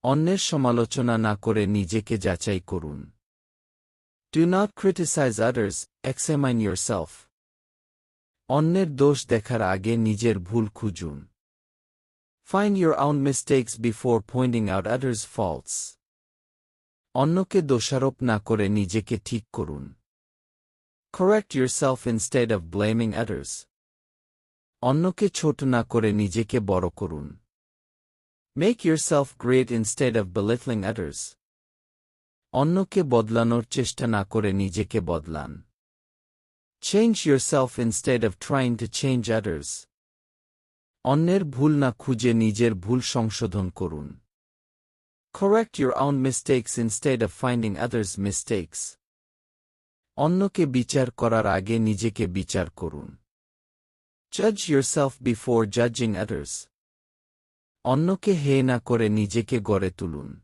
অন্যের সমালোচনা না করে নিজেকে যাচাই করুন। Do not criticize others, examine yourself. অন্যের দোষ দেখার আগে নিজের ভুল খুঁজুন। Find your own mistakes before pointing out others' faults. অন্যকে দোষারোপ না করে নিজেকে ঠিক করুন। Correct yourself instead of blaming others. অন্যকে ছোট না করে নিজেকে বড় করুন। Make yourself great instead of belittling others. অন্যকে বদলানোর চেষ্টা না করে নিজেকে বদলান। Change yourself instead of trying to change others. অন্যের ভুল না খুঁজে নিজের ভুল সংশোধন করুন। Correct your own mistakes instead of finding others' mistakes. অন্যকে বিচার করার আগে নিজেকে বিচার করুন। Judge yourself before judging others. অন্যকে হেয় না করে নিজেকে গড়ে তুলুন।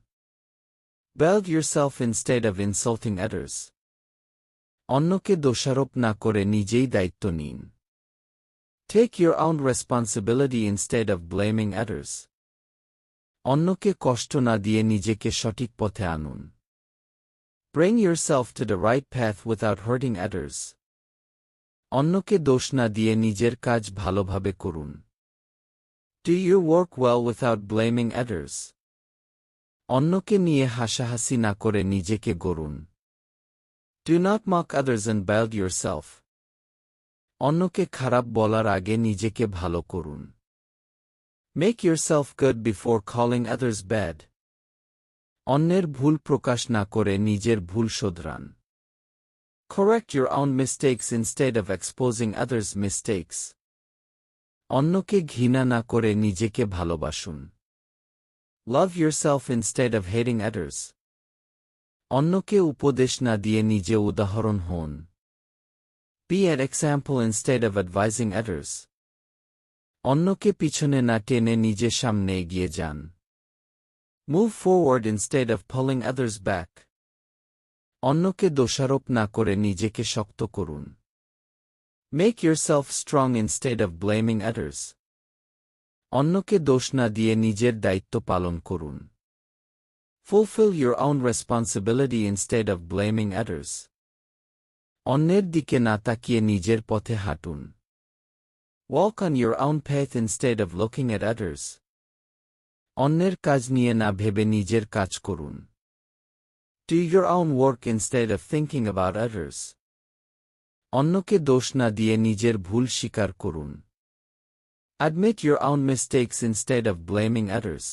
Build yourself instead of insulting others. অন্যকে দোষারোপ না করে নিজেই দায়িত্ব নিন। Take your own responsibility instead of blaming others. অন্যকে কষ্ট না দিয়ে নিজেকে সঠিক পথে আনুন। Bring yourself to the right path without hurting others. অন্যকে দোষ না দিয়ে নিজের কাজ ভালোভাবে করুন। Do your work well without blaming others. অন্যকে নিয়ে হাসাহাসি না করে নিজেকে গড়ুন। Do not mock others and build yourself. অন্যকে খারাপ বলার আগে নিজেকে ভালো করুন। Make yourself good before calling others bad. অন্যের ভুল প্রকাশ না করে নিজের ভুল শোধরান। Correct your own mistakes instead of exposing others' mistakes. অন্যকে ঘৃণা না করে নিজেকে ভালোবাসুন। Love yourself instead of hating others. অন্যকে উপদেশ না দিয়ে নিজে উদাহরণ হন। Be an example instead of advising others. অন্যকে পিছনে না টেনে নিজে সামনে এগিয়ে যান। Move forward instead of pulling others back. অন্যকে দোষারোপ না করে নিজেকে শক্ত করুন। Make yourself strong instead of blaming others. অন্যকে দোষ না দিয়ে নিজের দায়িত্ব পালন করুন। Fulfill your own responsibility instead of blaming others. অন্যের দিকে না তাকিয়ে নিজের পথে হাঁটুন। Walk on your own path instead of looking at others. অন্যের কাজ নিয়ে না ভেবে নিজের কাজ করুন। Do your own work instead of thinking about others. অন্যকে দোষ না দিয়ে নিজের ভুল স্বীকার করুন। Admit your own mistakes instead of blaming others.